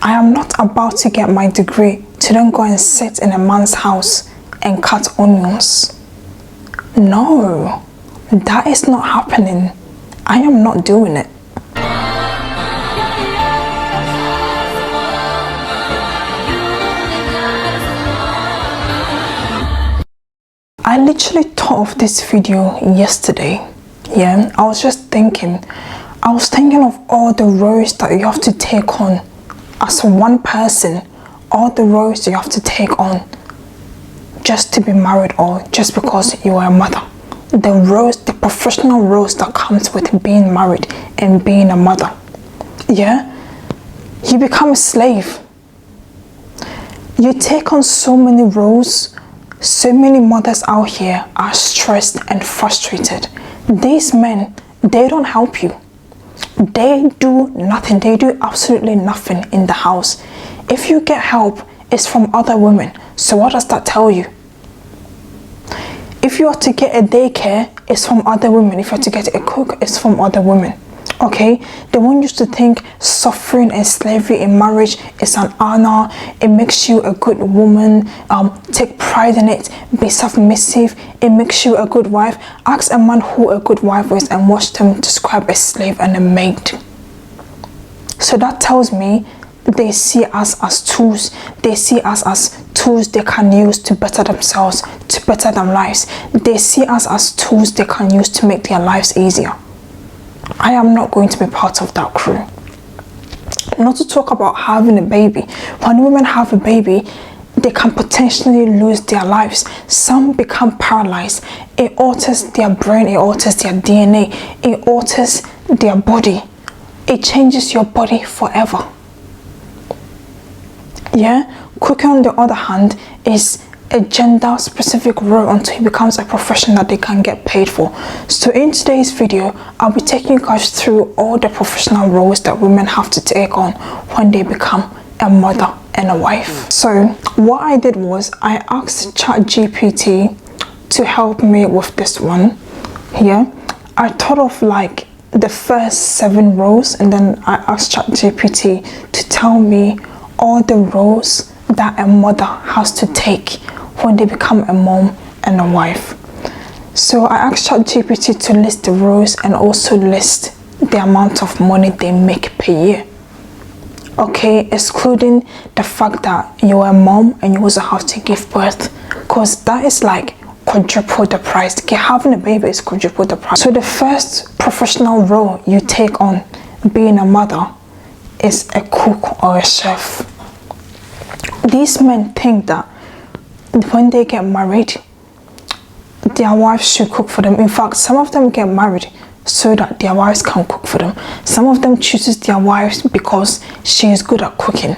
I am not about to get my degree to then go and sit in a man's house and cut onions. No, that is not happening. I am not doing it. I literally thought of this video yesterday. Yeah, I was thinking of all the roles that you have to take on as one person, all the roles you have to take on just to be married or just because you are a mother. The roles, the professional roles that comes with being married and being a mother. Yeah, you become a slave. You take on so many roles. So many mothers out here are stressed and frustrated. These men, they don't help you. They do nothing. They do absolutely nothing in the house. If you get help, it's from other women. So what does that tell you? If you are to get a daycare, it's from other women. If you are to get a cook, it's from other women. Okay, they want you to think suffering and slavery in marriage is an honor. It makes you a good woman. Take pride in it. Be submissive. It makes you a good wife. Ask a man who a good wife is and watch them describe a slave and a maid. So that tells me they see us as tools. They see us as tools they can use to better themselves, to better their lives. They see us as tools they can use to make their lives easier. I am not going to be part of that crew. Not to talk about having a baby. When women have a baby, they can potentially lose their lives. Some become paralyzed. It alters their brain, it alters their DNA, it alters their body. It changes your body forever. Yeah, cooking on the other hand is a gender specific role until it becomes a profession that they can get paid for. So in today's video, I'll be taking you guys through all the professional roles that women have to take on when they become a mother and a wife. So what I did was I asked ChatGPT to help me with this one. Yeah, I thought of like the first 7 roles and then I asked ChatGPT to tell me all the roles that a mother has to take when they become a mom and a wife. So I asked ChatGPT to list the roles and also list the amount of money they make per year. Okay, excluding the fact that you're a mom and you also have to give birth, because that is like quadruple the price. Okay, having a baby is quadruple the price. So the first professional role you take on being a mother is a cook or a chef. These men think that when they get married, their wives should cook for them. In fact, some of them get married so that their wives can cook for them. Some of them chooses their wives because she is good at cooking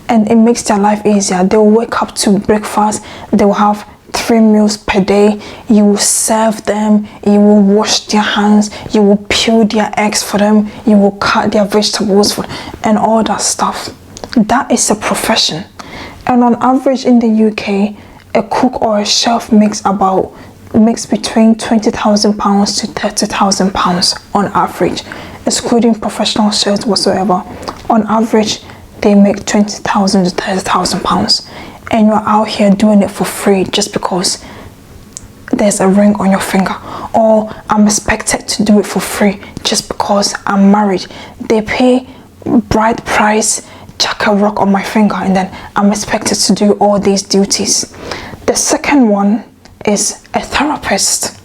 and it makes their life easier. They will wake up to breakfast, they will have 3 meals per day. You will serve them, you will wash their hands, you will peel their eggs for them, you will cut their vegetables for them, and all that stuff. That is a profession. And on average in the UK, a cook or a chef makes between £20,000 to £30,000 on average, excluding professional chefs whatsoever. On average, they make £20,000 to £30,000, and you're out here doing it for free just because there's a ring on your finger, or I'm expected to do it for free just because I'm married. They pay bride price, chuck a rock on my finger, and then I'm expected to do all these duties. The second one is a therapist.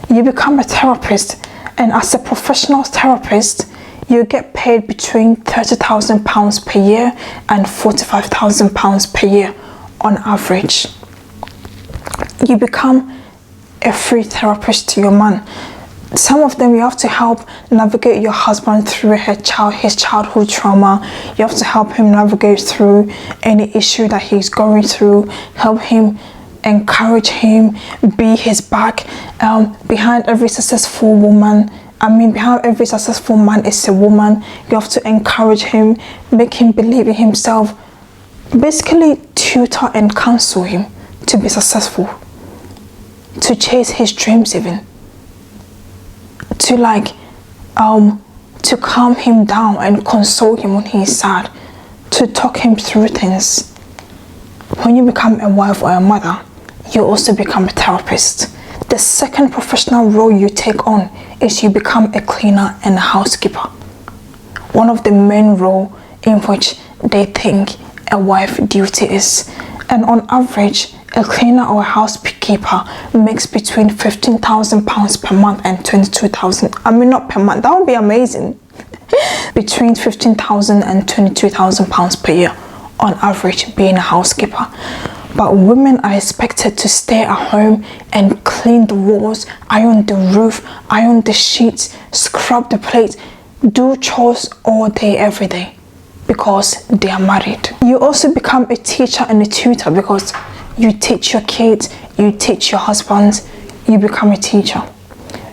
You become a therapist, and as a professional therapist, you get paid between £30,000 per year and £45,000 per year on average. You become a free therapist to your man. Some of them you have to help navigate your husband through his childhood trauma. You have to help him navigate through any issue that he's going through, help him, encourage him, be his back. Behind every successful woman, behind every successful man is a woman. You have to encourage him, make him believe in himself, basically tutor and counsel him to be successful, to chase his dreams even. To calm him down and console him when he's sad. to talk him through things. When you become a wife or a mother, you also become a therapist. The second professional role you take on is you become a cleaner and a housekeeper. One of the main roles in which they think a wife duty is. And on average, a cleaner or a housekeeper makes between £15,000 per month and 22,000. I mean, not per month, that would be amazing. Between £15,000 and £22,000 per year on average being a housekeeper. But women are expected to stay at home and clean the walls, iron the roof, iron the sheets, scrub the plates, do chores all day, every day, because they are married. You also become a teacher and a tutor because you teach your kids, you teach your husbands, you become a teacher.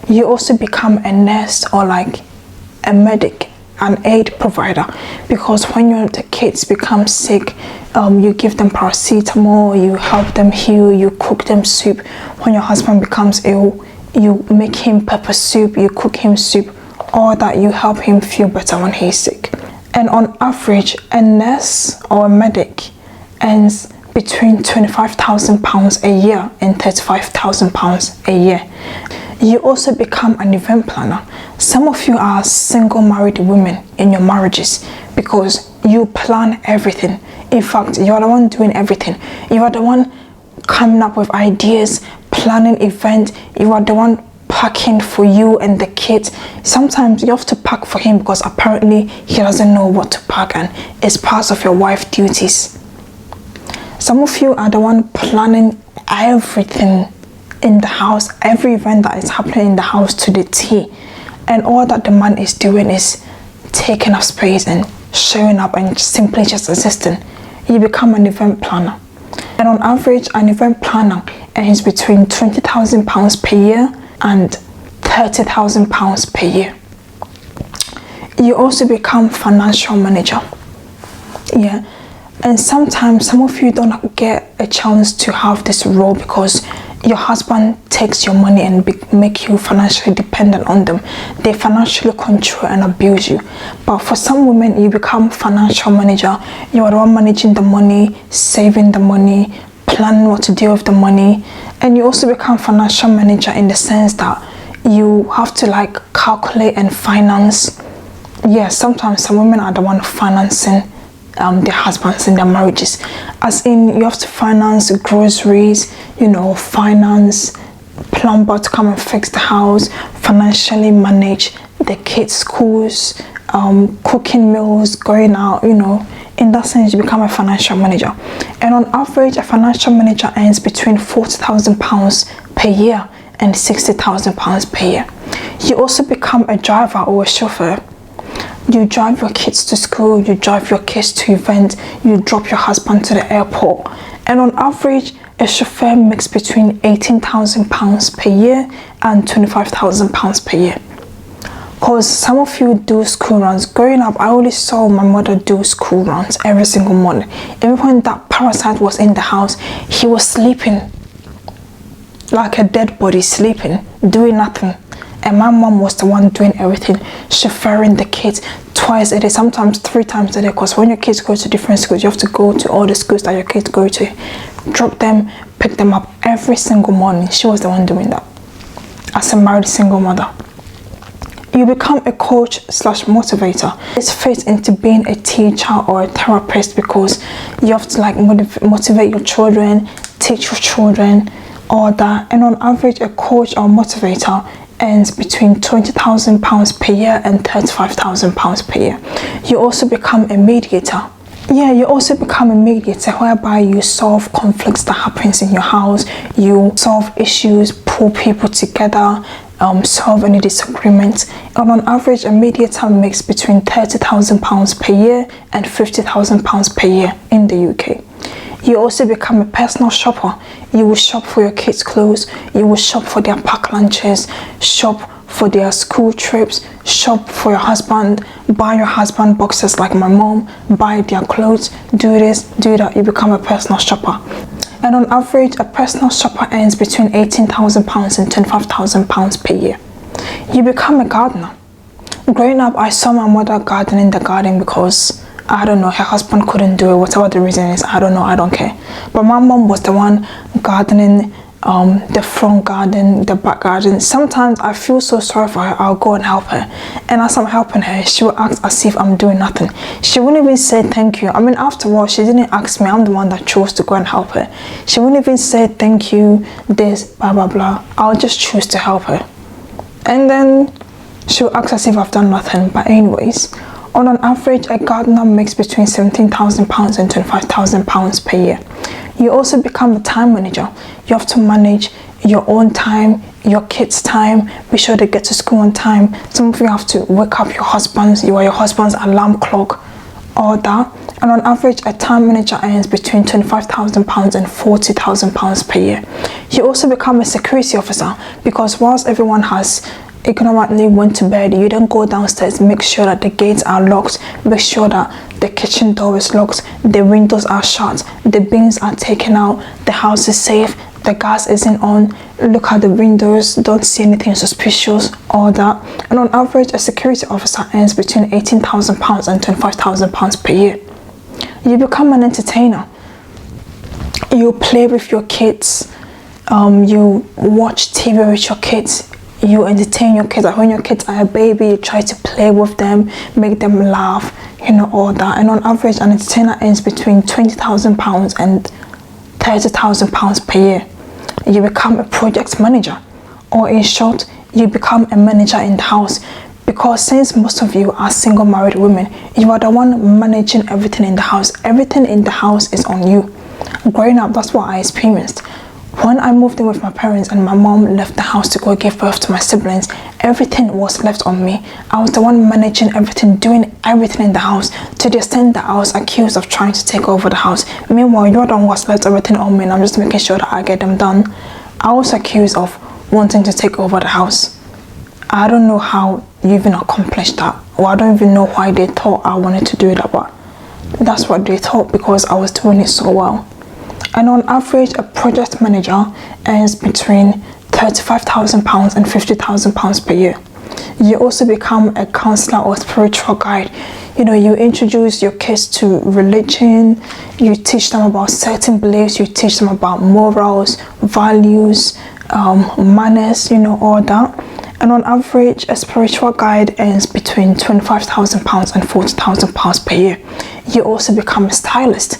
You also become a nurse or like a medic, an aid provider, because when the kids become sick, you give them paracetamol, you help them heal, you cook them soup. When your husband becomes ill, you make him pepper soup, you cook him soup, all that, you help him feel better when he's sick. And on average, a nurse or a medic earns between £25,000 a year and £35,000 a year. You also become an event planner. Some of you are single married women in your marriages because you plan everything. In fact, you are the one doing everything. You are the one coming up with ideas, planning events. You are the one packing for you and the kids. Sometimes you have to pack for him because apparently he doesn't know what to pack, and it's part of your wife duties. Some of you are the one planning everything in the house, every event that is happening in the house to the T, and all that the man is doing is taking up space and showing up and simply just assisting. You become an event planner, and on average an event planner earns between £20,000 per year and £30,000 per year. You also become financial manager. And sometimes some of you don't get a chance to have this role because your husband takes your money and make you financially dependent on them. They financially control and abuse you. But for some women, you become financial manager. You are the one managing the money, saving the money, planning what to do with the money. And you also become financial manager in the sense that you have to like calculate and finance. Sometimes some women are the one financing their husbands in their marriages, as in you have to finance groceries, finance plumber to come and fix the house, financially manage the kids' schools, cooking meals, going out, in that sense you become a financial manager. And on average a financial manager earns between £40,000 per year and £60,000 per year. You also become a driver or a chauffeur. You drive your kids to school, you drive your kids to events, you drop your husband to the airport. And on average, a chauffeur makes between £18,000 per year and £25,000 per year. Because some of you do school runs. Growing up, I always saw my mother do school runs every single morning. Even when that parasite was in the house, he was sleeping like a dead body, sleeping, doing nothing. And my mom was the one doing everything, chauffeuring the kids twice a day, sometimes 3 times a day, because when your kids go to different schools, you have to go to all the schools that your kids go to, drop them, pick them up every single morning. She was the one doing that as a married single mother. You become a coach / motivator. This fits into being a teacher or a therapist because you have to like motivate your children, teach your children, all that. And on average, a coach or motivator earns between £20,000 per year and £35,000 per year. You also become a mediator. You also become a mediator whereby you solve conflicts that happens in your house, you solve issues, pull people together, solve any disagreements. And on average, a mediator makes between £30,000 per year and £50,000 per year in the UK. You also become a personal shopper. You will shop for your kids' clothes, you will shop for their pack lunches, shop for their school trips, shop for your husband, buy your husband boxes like my mom, buy their clothes, do this, do that. You become a personal shopper. And on average, a personal shopper earns between £18,000 and £25,000 per year. You become a gardener. Growing up, I saw my mother garden in the garden because I don't know, her husband couldn't do it, whatever the reason is, I don't know, I don't care. But my mom was the one gardening, the front garden, the back garden. Sometimes I feel so sorry for her. I'll go and help her, and as I'm helping her, she will act as if I'm doing nothing. She wouldn't even say thank you. I mean, after all, she didn't ask me. I'm the one that chose to go and help her. She wouldn't even say thank you, this, blah blah blah. I'll just choose to help her, and then she'll act as if I've done nothing. But anyways, on an average, a gardener makes between £17,000 and £25,000 per year. You also become a time manager. You have to manage your own time, your kids' time, be sure they get to school on time. Some of you have to wake up your husbands, you are your husband's alarm clock, all that. And on average, a time manager earns between £25,000 and £40,000 per year. You also become a security officer, because whilst everyone has ignorantly went to bed, you then go downstairs, make sure that the gates are locked, make sure that the kitchen door is locked, the windows are shut, the bins are taken out, the house is safe, the gas isn't on, look at the windows, don't see anything suspicious, all that. And on average, a security officer earns between £18,000 and £25,000 per year. You become an entertainer. You play with your kids, you watch TV with your kids, you entertain your kids. Like when your kids are a baby, you try to play with them, make them laugh, you know, all that. And on average, an entertainer earns between £20,000 and £30,000 per year. You become a project manager, or in short, you become a manager in the house, because since most of you are single married women, you are the one managing everything in the house. Everything in the house is on you. Growing up, that's what I experienced. When I moved in with my parents and my mom left the house to go give birth to my siblings, everything was left on me. I was the one managing everything, doing everything in the house, to the extent that I was accused of trying to take over the house. Meanwhile, you're the one who has left everything on me, and I'm just making sure that I get them done. I was accused of wanting to take over the house. I don't know how you even accomplished that, or I don't even know why they thought I wanted to do that, but that's what they thought, because I was doing it so well. And on average, a project manager earns between £35,000 and £50,000 per year. You also become a counselor or spiritual guide. You know, you introduce your kids to religion, you teach them about certain beliefs, you teach them about morals, values, manners, you know, all that. And on average, a spiritual guide earns between £25,000 and £40,000 per year. You also become a stylist.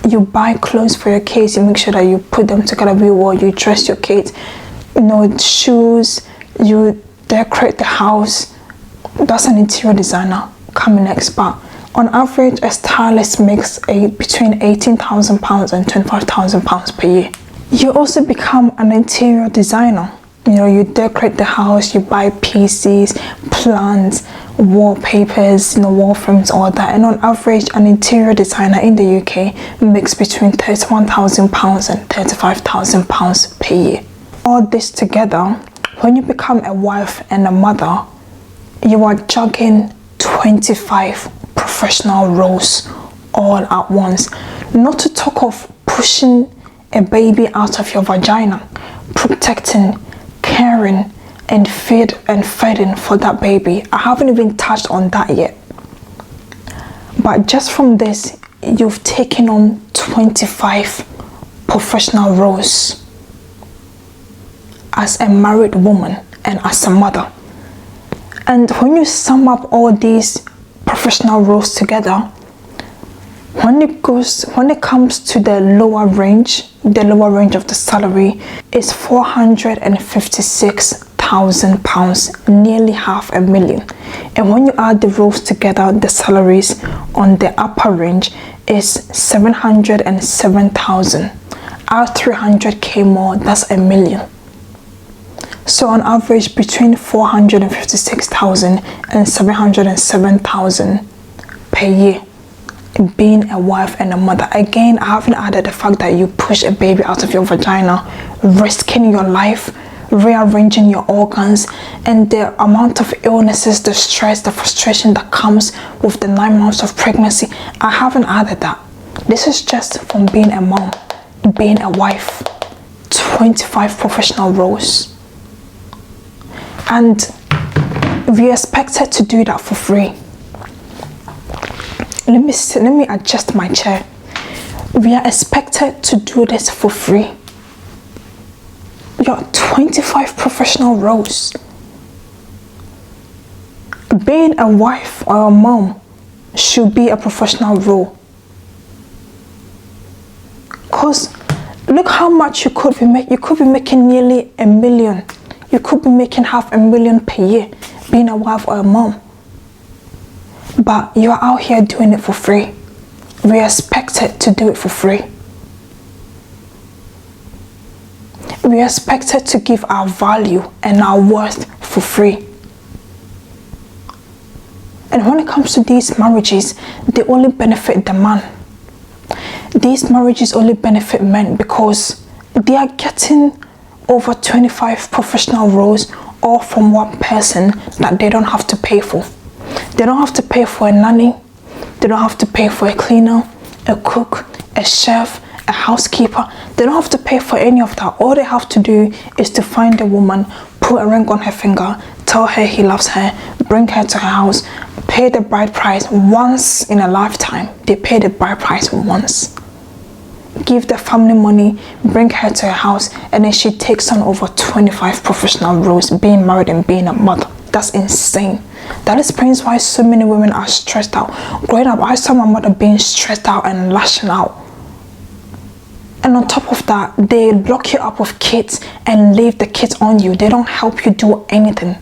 You buy clothes for your kids, you make sure that you put them together really well, you dress your kids, you know, shoes, you decorate the house. That's an interior designer coming next. But on average, a stylist makes between £18,000 and £25,000 per year. You also become an interior designer. You know, you decorate the house, you buy PCs, plants, wallpapers, you know, wall frames, all that. And on average, an interior designer in the UK makes between £31,000 and £35,000 per year. All this together, when you become a wife and a mother, you are juggling 25 professional roles all at once. Not to talk of pushing a baby out of your vagina, protecting, caring, and feeding for that baby. I haven't even touched on that yet. But just from this, you've taken on 25 professional roles as a married woman and as a mother. And when you sum up all these professional roles together, when it comes to the lower range of the salary is £456,000, nearly £500,000. And when you add the roles together, the salaries on the upper range is £707,000. Add 300k more, that's £1 million. So on average, between £456,000 and £707,000 per year, being a wife and a mother. Again, I haven't added the fact that you push a baby out of your vagina, risking your life, rearranging your organs, and the amount of illnesses, the stress, the frustration that comes with the 9 months of pregnancy. I haven't added that. This is just from being a mom, being a wife. 25 professional roles. And we expected to do that for free. Let me sit, let me adjust my chair. We are expected to do this for free. Your 25 professional roles. Being a wife or a mom should be a professional role. Because look how much you could be making. You could be making nearly $1 million. You could be making $500,000 per year being a wife or a mom. But you are out here doing it for free. We are expected to do it for free. We are expected to give our value and our worth for free. And when it comes to these marriages, they only benefit the man. These marriages only benefit men because they are getting over 25 professional roles all from one person that they don't have to pay for. They don't have to pay for a nanny. They don't have to pay for a cleaner, a cook, a chef, a housekeeper. They don't have to pay for any of that. All they have to do is to find a woman, put a ring on her finger, tell her he loves her, bring her to her house, pay the bride price once in a lifetime. They pay the bride price once. Give the family money, bring her to her house, and then she takes on over 25 professional roles, being married and being a mother. That's insane. That explains why so many women are stressed out. Growing up, I saw my mother being stressed out and lashing out. And on top of that, they lock you up with kids and leave the kids on you. They don't help you do anything.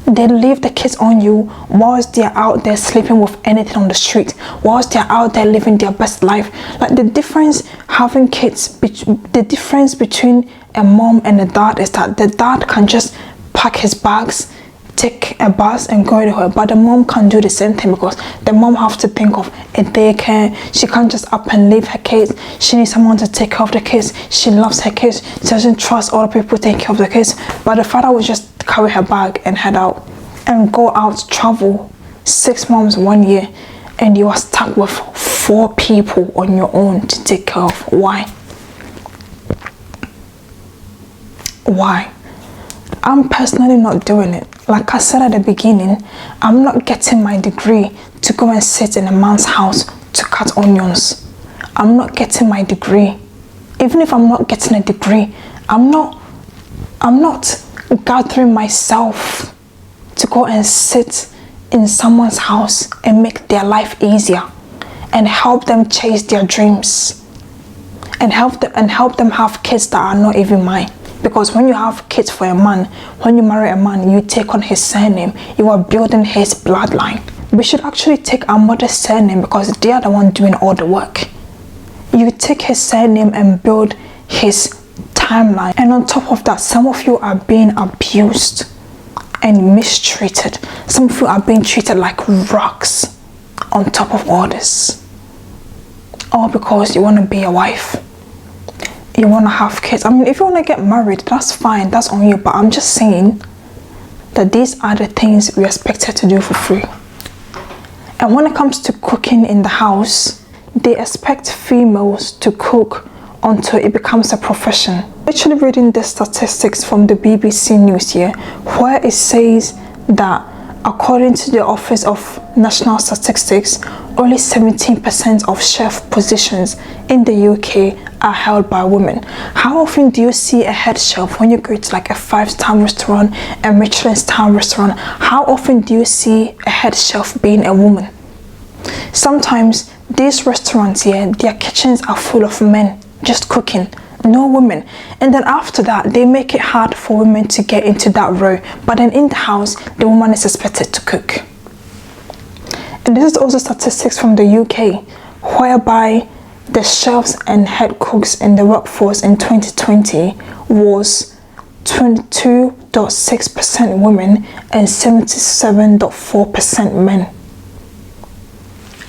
They leave the kids on you whilst they're out there sleeping with anything on the street, whilst they're out there living their best life. Like the difference having kids, the difference between a mom and a dad is that the dad can just pack his bags, take a bus and go to her, but the mom can't do the same thing because the mom has to think of a daycare. She can't just up and leave her kids. She needs someone to take care of the kids. She loves her kids. She doesn't trust other people taking care of the kids. But the father will just carry her bag and head out and go out, travel 6 months, 1 year, and you are stuck with 4 people on your own to take care of. Why? Why? I'm personally not doing it. Like I said at the beginning, I'm not getting my degree to go and sit in a man's house to cut onions. I'm not getting my degree. Even if I'm not getting a degree, I'm not gathering myself to go and sit in someone's house and make their life easier and help them chase their dreams and help them have kids that are not even mine. Because when you have kids for a man, when you marry a man, you take on his surname. You are building his bloodline. We should actually take our mother's surname because they are the one doing all the work. You take his surname and build his timeline. And on top of that, some of you are being abused and mistreated. Some of you are being treated like rocks on top of all this. All because you want to be a wife. You want to have kids. I mean, if you want to get married, that's fine, that's on you, but I'm just saying that these are the things we're expected to do for free. And when it comes to cooking in the house, they expect females to cook until it becomes a profession. Actually reading the statistics from the BBC News here, where it says that according to the Office of National Statistics, only 17% of chef positions in the UK are held by women. How often do you see a head chef when you go to like a 5-star restaurant, a Michelin star restaurant? How often do you see a head chef being a woman? Sometimes these restaurants here, their kitchens are full of men just cooking, no women. And then after that, they make it hard for women to get into that row. But then in the house, the woman is expected to cook. And this is also statistics from the UK, whereby the chefs and head cooks in the workforce in 2020 was 22.6% women and 77.4% men.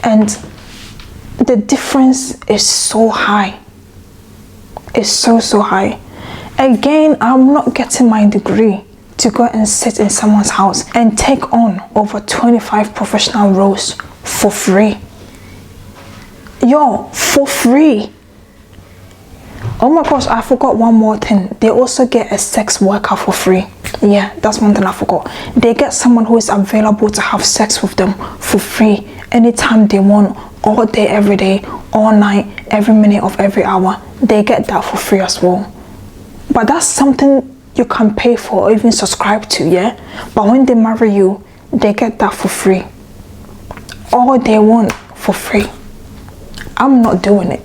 And the difference is so high. It's so high. Again, I'm not getting my degree to go and sit in someone's house and take on over 25 professional roles for free. Yo, for free. Oh my gosh, I forgot one more thing. They also get a sex worker for free. Yeah, that's one thing I forgot. They get someone who is available to have sex with them for free anytime they want, all day, every day, all night, every minute of every hour. They get that for free as well. But that's something you can pay for or even subscribe to, yeah? But when they marry you, they get that for free. All they want for free. I'm not doing it.